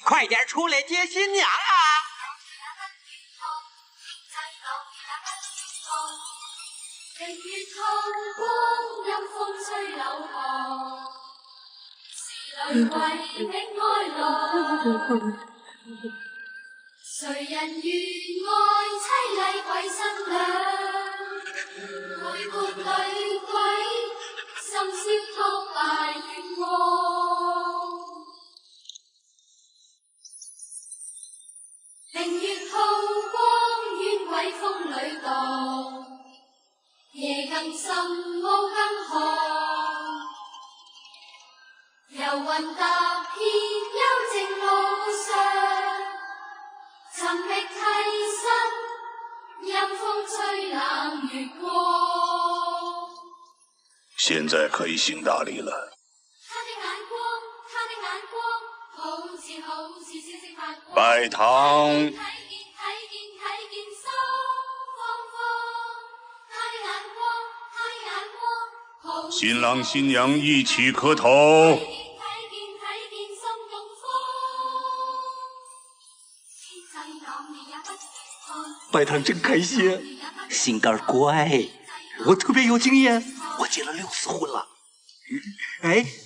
快点出来接新娘啊！明月透光，阴风吹柳巷，是女为的哀乐。谁人愿爱凄厉鬼新娘？陪伴女鬼，深宵托大月光。明月透光，冤鬼风里荡。夜更深，雾更寒，游魂踏遍幽静路上，寻觅替身，阴风吹冷月光。现在可以行大礼了。他的眼光，好似笑色发光。拜堂。睇見心慌慌。新郎新娘一起磕头。拜堂真开心，心肝乖，我特别有经验，我结了6次婚了。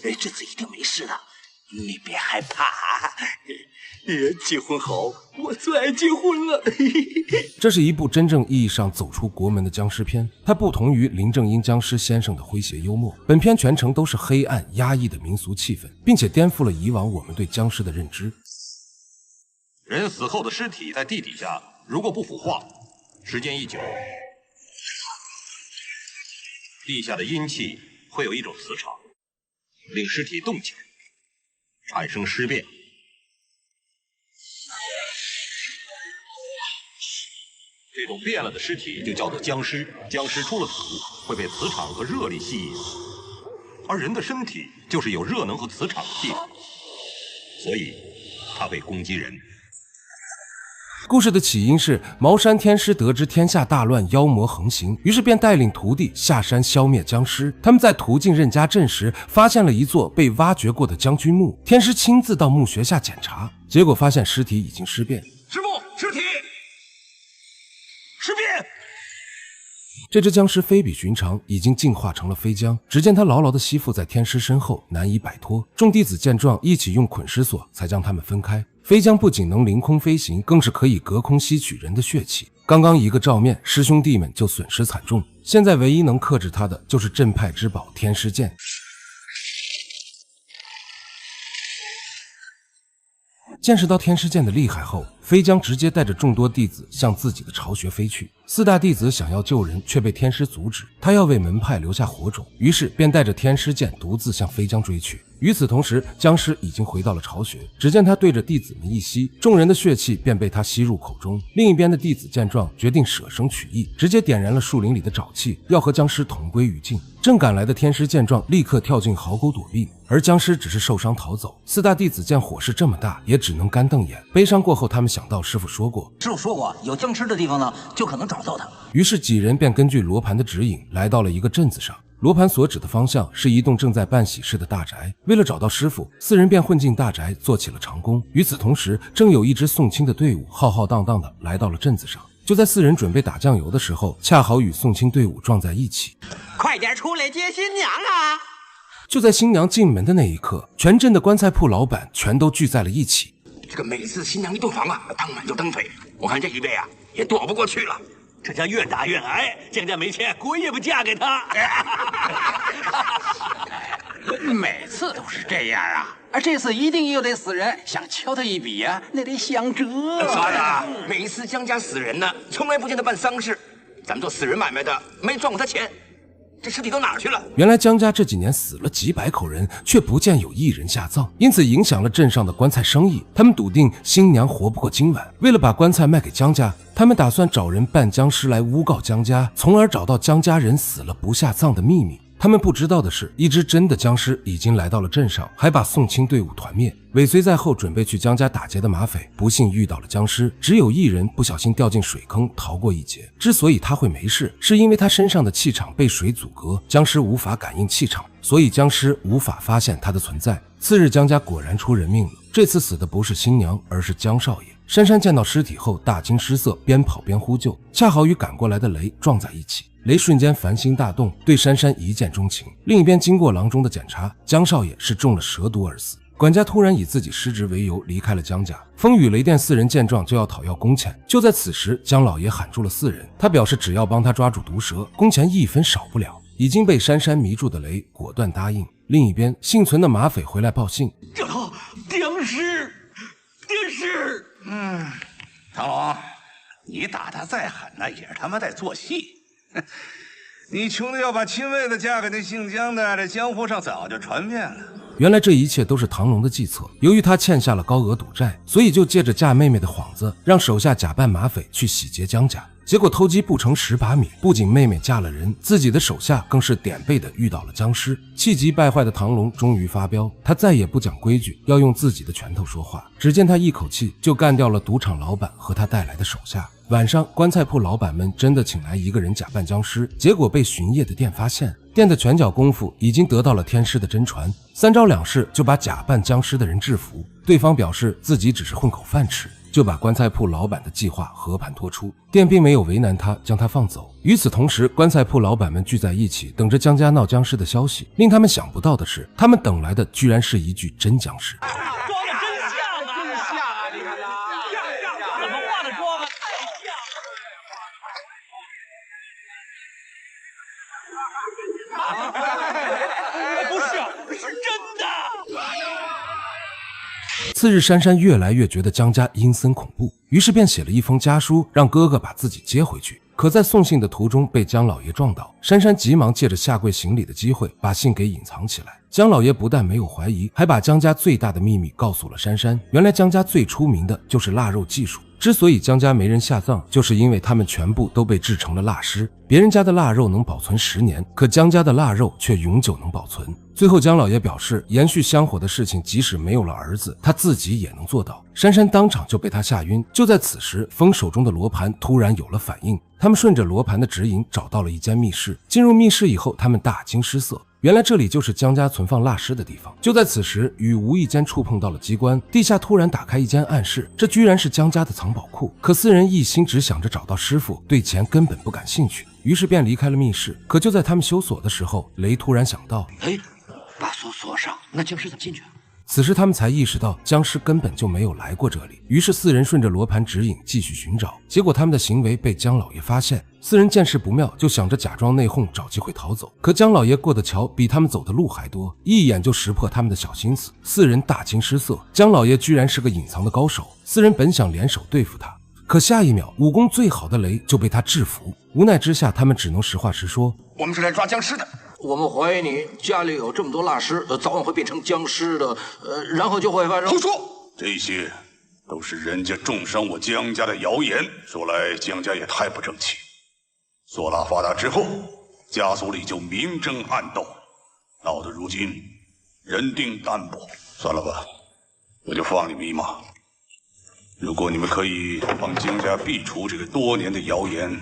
这次一定没事的，你别害怕。结婚好，我最爱结婚了。这是一部真正意义上走出国门的僵尸片，它不同于林正英僵尸先生的诙谐幽默，本片全程都是黑暗压抑的民俗气氛，并且颠覆了以往我们对僵尸的认知。人死后的尸体在地底下，如果不腐化，时间一久，地下的阴气会有一种磁场，令尸体动起来，产生尸变。这种变了的尸体就叫做僵尸，僵尸出了土会被磁场和热力吸引，而人的身体就是有热能和磁场的地方，所以它会攻击人。故事的起因是茅山天师得知天下大乱，妖魔横行，于是便带领徒弟下山消灭僵尸。他们在途径任家镇时，发现了一座被挖掘过的将军墓，天师亲自到墓穴下检查，结果发现尸体已经尸变。师父，尸体尸变！这只僵尸非比寻常，已经进化成了飞僵。只见他牢牢地吸附在天师身后，难以摆脱。众弟子见状，一起用捆尸索才将他们分开。飞僵不仅能凌空飞行，更是可以隔空吸取人的血气。刚刚一个照面，师兄弟们就损失惨重。现在唯一能克制他的，就是镇派之宝天师剑。见识到天师剑的厉害后，飞将直接带着众多弟子向自己的巢穴飞去。4大弟子想要救人，却被天师阻止，他要为门派留下火种，于是便带着天师剑独自向飞将追去。与此同时，僵尸已经回到了巢穴，只见他对着弟子们一吸，众人的血气便被他吸入口中。另一边的弟子见状，决定舍生取义，直接点燃了树林里的沼气，要和僵尸同归于尽。正赶来的天师见状，立刻跳进壕沟躲避，而僵尸只是受伤逃走。4大弟子见火势这么大，也只能干瞪眼。悲伤过后，他们想到师傅说过，有僵尸的地方呢，就可能找到他。于是几人便根据罗盘的指引，来到了一个镇子上。罗盘所指的方向是一栋正在办喜事的大宅。为了找到师傅，4人便混进大宅做起了长工。与此同时，正有一支送亲的队伍浩浩荡荡的来到了镇子上。就在4人准备打酱油的时候，恰好与送亲队伍撞在一起。快点出来接新娘啊！就在新娘进门的那一刻，全镇的棺材铺老板全都聚在了一起。这个每次新娘一洞房啊，当晚就蹬腿，我看这一辈啊也躲不过去了。这家越打越矮，江家没钱，鬼也不嫁给他。每次都是这样啊！而这次一定又得死人，想敲他一笔呀，那得想辙。啥呀？每一次江家死人呢，从来不见他办丧事。咱们做死人买卖的，没赚过他钱，这尸体都哪儿去了？原来江家这几年死了几百口人，却不见有一人下葬，因此影响了镇上的棺材生意。他们笃定新娘活不过今晚，为了把棺材卖给江家，他们打算找人扮僵尸来诬告江家，从而找到江家人死了不下葬的秘密。他们不知道的是，一只真的僵尸已经来到了镇上，还把宋清队伍团灭。尾随在后准备去江家打劫的马匪不幸遇到了僵尸，只有一人不小心掉进水坑逃过一劫。之所以他会没事，是因为他身上的气场被水阻隔，僵尸无法感应气场，所以僵尸无法发现他的存在。次日江家果然出人命了，这次死的不是新娘，而是江少爷。珊珊见到尸体后大惊失色，边跑边呼救，恰好与赶过来的雷撞在一起。雷瞬间凡心大动，对珊珊一见钟情。另一边经过郎中的检查，江少爷是中了蛇毒而死。管家突然以自己失职为由离开了江家。风雨雷电四人见状就要讨要工钱，就在此时江老爷喊住了四人，他表示只要帮他抓住毒蛇，工钱1分少不了。已经被珊珊迷住的雷果断答应。另一边幸存的马匪回来报信，这套僵尸唐龙，你打他再狠呢，也是他妈在做戏。你穷的要把亲妹子嫁给那姓江的，这江湖上早就传遍了。原来这一切都是唐龙的计策。由于他欠下了高额赌债，所以就借着嫁妹妹的幌子，让手下假扮马匪去洗劫江家。结果偷鸡不成蚀把米，不仅妹妹嫁了人，自己的手下更是点背的遇到了僵尸。气急败坏的唐龙终于发飙，他再也不讲规矩，要用自己的拳头说话。只见他一口气就干掉了赌场老板和他带来的手下。晚上，棺材铺老板们真的请来一个人假扮僵尸，结果被巡夜的店发现。店的拳脚功夫已经得到了天师的真传，3招2式就把假扮僵尸的人制服。对方表示自己只是混口饭吃，就把棺材铺老板的计划和盘托出。店并没有为难他，将他放走。与此同时，棺材铺老板们聚在一起，等着江家闹僵尸的消息。令他们想不到的是，他们等来的居然是一具真僵尸。次日，珊珊越来越觉得江家阴森恐怖，于是便写了一封家书，让哥哥把自己接回去。可在送信的途中被江老爷撞倒，珊珊急忙借着下跪行礼的机会，把信给隐藏起来。江老爷不但没有怀疑，还把江家最大的秘密告诉了珊珊。原来江家最出名的就是腊肉技术，之所以江家没人下葬，就是因为他们全部都被制成了腊尸。别人家的腊肉能保存10年，可江家的腊肉却永久能保存。最后江老爷表示，延续香火的事情即使没有了儿子，他自己也能做到。珊珊当场就被他吓晕。就在此时，风手中的罗盘突然有了反应，他们顺着罗盘的指引找到了一间密室。进入密室以后，他们大惊失色，原来这里就是江家存放腊尸的地方。就在此时，雨无意间触碰到了机关，地下突然打开一间暗室，这居然是江家的藏宝库。可四人一心只想着找到师傅，对钱根本不感兴趣，于是便离开了密室。可就在他们修锁的时候，雷突然想到，把锁锁上，那僵尸怎么进去？此时他们才意识到僵尸根本就没有来过这里，于是四人顺着罗盘指引继续寻找。结果他们的行为被江老爷发现，四人见势不妙，就想着假装内讧，找机会逃走。可江老爷过的桥比他们走的路还多，一眼就识破他们的小心思。四人大惊失色，江老爷居然是个隐藏的高手。四人本想联手对付他，可下一秒武功最好的雷就被他制服。无奈之下，他们只能实话实说，我们是来抓僵尸的。我们怀疑你家里有这么多腊尸，早晚会变成僵尸的，然后就会发生。胡说！这些都是人家重伤我江家的谣言。说来江家也太不争气。索拉发达之后，家族里就明争暗斗，闹得如今人丁单薄。算了吧，我就放你们一马。如果你们可以帮江家避除这个多年的谣言，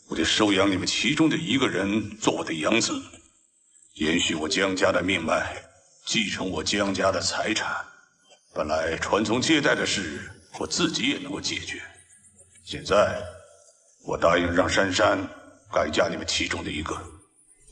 我就收养你们其中的一个人做我的养子。延续我江家的命脉，继承我江家的财产。本来传宗接代的事，我自己也能够解决。现在，我答应让珊珊改嫁你们其中的一个。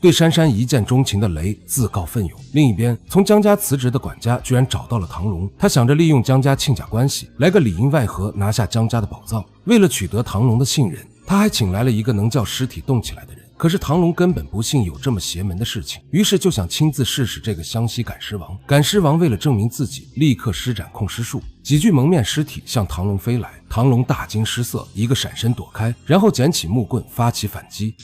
对珊珊一见钟情的雷自告奋勇。另一边，从江家辞职的管家居然找到了唐龙，他想着利用江家亲家关系，来个里应外合，拿下江家的宝藏。为了取得唐龙的信任，他还请来了一个能叫尸体动起来的人。可是唐龙根本不信有这么邪门的事情，于是就想亲自试试这个湘西赶尸王。赶尸王为了证明自己，立刻施展控尸术，几具蒙面尸体向唐龙飞来。唐龙大惊失色，一个闪身躲开，然后捡起木棍发起反击。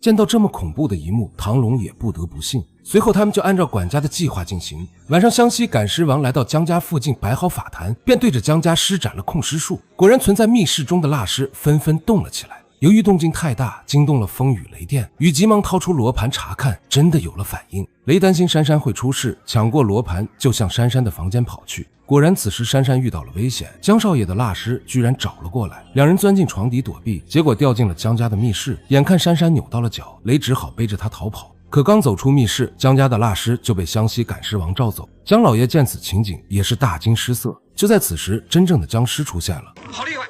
见到这么恐怖的一幕，唐龙也不得不信。随后他们就按照管家的计划进行。晚上，湘西赶尸王来到江家附近摆好法坛，便对着江家施展了控尸术。果然存在密室中的蜡尸纷纷动了起来。由于动静太大，惊动了风雨雷电，雨急忙掏出罗盘查看，真的有了反应。雷担心珊珊会出事，抢过罗盘就向珊珊的房间跑去。果然此时珊珊遇到了危险，江少爷的蜡尸居然找了过来，两人钻进床底躲避，结果掉进了江家的密室。眼看珊珊扭到了脚，雷只好背着她逃跑。可刚走出密室，江家的蜡尸就被湘西赶尸王召走。江老爷见此情景也是大惊失色。就在此时，真正的僵尸出现了。好厉害！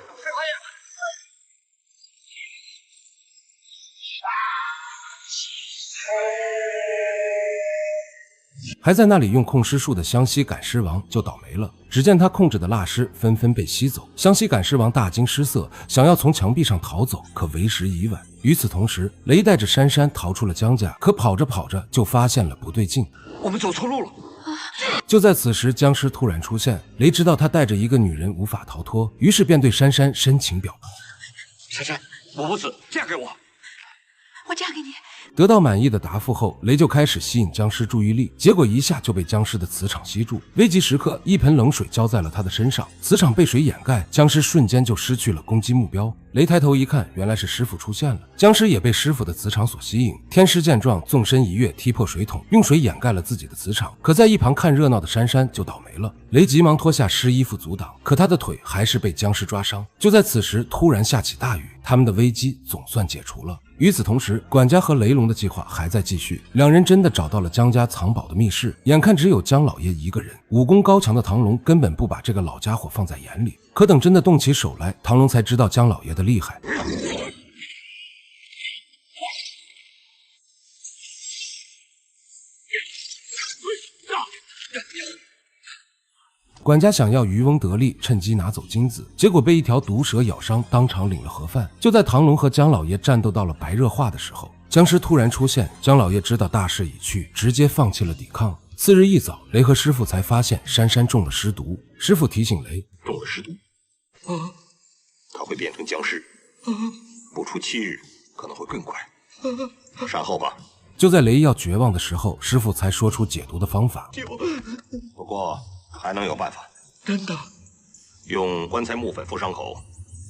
还在那里用控尸术的湘西赶尸王就倒霉了。只见他控制的蜡尸纷纷被吸走，湘西赶尸王大惊失色，想要从墙壁上逃走，可为时已晚。与此同时，雷带着珊珊逃出了江家，可跑着跑着就发现了不对劲，我们走错路了。就在此时，僵尸突然出现，雷知道他带着一个女人无法逃脱，于是便对珊珊深情表白：珊珊，我不死，嫁给我。我嫁给你。得到满意的答复后，雷就开始吸引僵尸注意力，结果一下就被僵尸的磁场吸住。危急时刻，一盆冷水浇在了他的身上，磁场被水掩盖，僵尸瞬间就失去了攻击目标。雷抬头一看，原来是师傅出现了，僵尸也被师傅的磁场所吸引。天师见状，纵身一跃，踢破水桶，用水掩盖了自己的磁场。可在一旁看热闹的珊珊就倒霉了，雷急忙脱下湿衣服阻挡，可他的腿还是被僵尸抓伤。就在此时，突然下起大雨，他们的危机总算解除了。与此同时，管家和雷龙的计划还在继续，两人真的找到了江家藏宝的密室，眼看只有江老爷一个人，武功高强的唐龙根本不把这个老家伙放在眼里。可等真的动起手来，唐龙才知道江老爷的厉害。管家想要渔翁得利，趁机拿走金子，结果被一条毒蛇咬伤，当场领了盒饭。就在唐龙和江老爷战斗到了白热化的时候，僵尸突然出现，江老爷知道大势已去，直接放弃了抵抗。次日一早，雷和师傅才发现珊珊中了尸毒。师傅提醒雷，中了尸毒他会变成僵尸不出7日可能会更快善后吧。就在雷要绝望的时候，师傅才说出解毒的方法，不过还能有办法。真的？用棺材木粉敷伤口，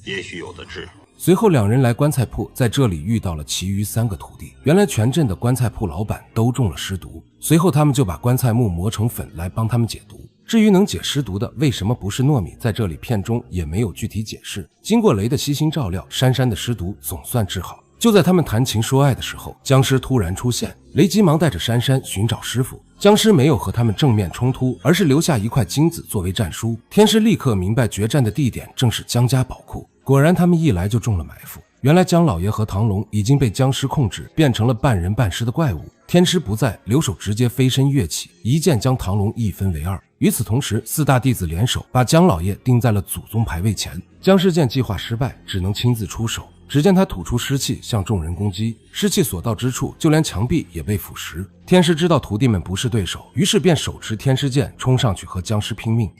也许有得治。随后两人来棺材铺，在这里遇到了其余3个徒弟。原来全镇的棺材铺老板都中了尸毒，随后他们就把棺材木磨成粉来帮他们解毒。至于能解尸毒的为什么不是糯米，在这里片中也没有具体解释。经过雷的悉心照料，珊珊的尸毒总算治好。就在他们谈情说爱的时候，僵尸突然出现，雷急忙带着珊珊寻找师傅。僵尸没有和他们正面冲突，而是留下一块金子作为战书。天师立刻明白决战的地点正是江家宝库，果然他们一来就中了埋伏。原来江老爷和唐龙已经被僵尸控制，变成了半人半尸的怪物。天师不在，留守直接飞身跃起，一剑将唐龙一分为2。与此同时，4大弟子联手把江老爷钉在了祖宗牌位前。僵尸见计划失败，只能亲自出手。只见他吐出湿气向众人攻击，湿气所到之处，就连墙壁也被腐蚀。天师知道徒弟们不是对手，于是便手持天师剑冲上去和僵尸拼命。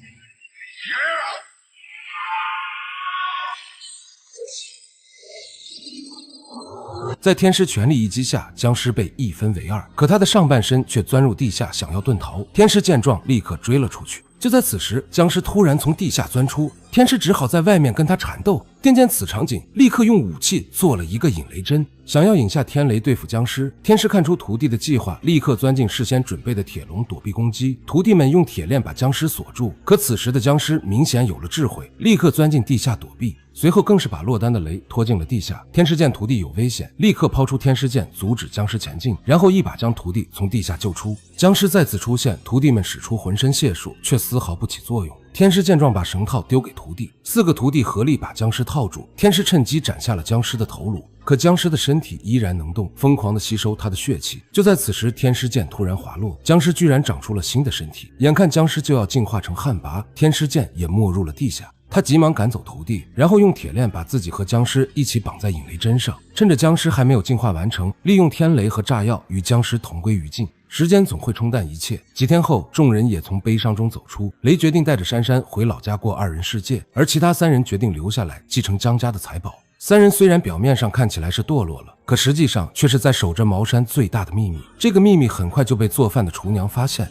在天师全力一击下，僵尸被一分为2，可他的上半身却钻入地下想要遁逃。天师见状立刻追了出去。就在此时，僵尸突然从地下钻出，天师只好在外面跟他缠斗。电见此场景，立刻用武器做了一个引雷针，想要引下天雷对付僵尸。天师看出徒弟的计划，立刻钻进事先准备的铁笼躲避攻击。徒弟们用铁链把僵尸锁住，可此时的僵尸明显有了智慧，立刻钻进地下躲避。随后更是把落单的雷拖进了地下。天师见徒弟有危险，立刻抛出天师剑阻止僵尸前进，然后一把将徒弟从地下救出。僵尸再次出现，徒弟们使出浑身解数，却丝毫不起作用。天师见状把绳套丢给徒弟，4个徒弟合力把僵尸套住。天师趁机斩下了僵尸的头颅，可僵尸的身体依然能动，疯狂地吸收他的血气。就在此时，天师剑突然滑落，僵尸居然长出了新的身体。眼看僵尸就要进化成旱魃，天师剑也没入了地下。他急忙赶走徒弟，然后用铁链把自己和僵尸一起绑在引雷针上，趁着僵尸还没有进化完成，利用天雷和炸药与僵尸同归于尽。时间总会冲淡一切。几天后，众人也从悲伤中走出。雷决定带着珊珊回老家过2人世界，而其他3人决定留下来继承江家的财宝。三人虽然表面上看起来是堕落了，可实际上却是在守着茅山最大的秘密。这个秘密很快就被做饭的厨娘发现。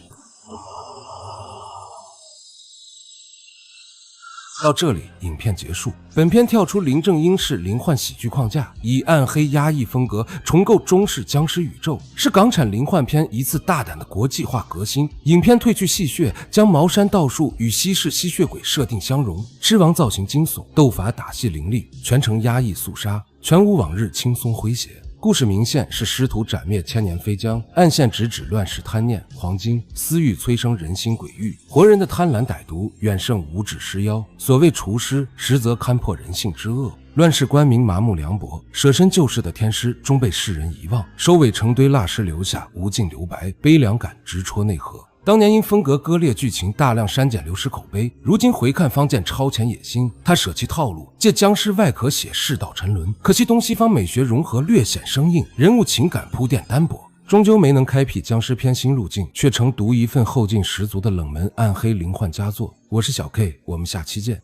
到这里，影片结束。本片跳出林正英式灵幻喜剧框架，以暗黑压抑风格重构中式僵尸宇宙，是港产灵幻片一次大胆的国际化革新。影片褪去戏谑，将茅山道术与西式吸血鬼设定相融，狮王造型惊悚，斗法打戏凌厉，全程压抑肃杀，全无往日轻松诙谐。故事明线是师徒斩灭千年飞将，暗线直指乱世贪念、黄金、私欲催生人心鬼欲，活人的贪婪歹毒远胜无指尸妖。所谓除师，实则勘破人性之恶。乱世官民麻木凉薄，舍身救世的天师终被世人遗忘，收尾成堆蜡尸留下无尽留白，悲凉感直戳内核。当年因风格割裂剧情大量删减流失口碑，如今回看方见超前野心。他舍弃套路，借僵尸外壳写世道沉沦，可惜东西方美学融合略显生硬，人物情感铺垫单薄，终究没能开辟僵尸片新路径，却成独一份后劲十足的冷门暗黑灵幻佳作。我是小 K， 我们下期见。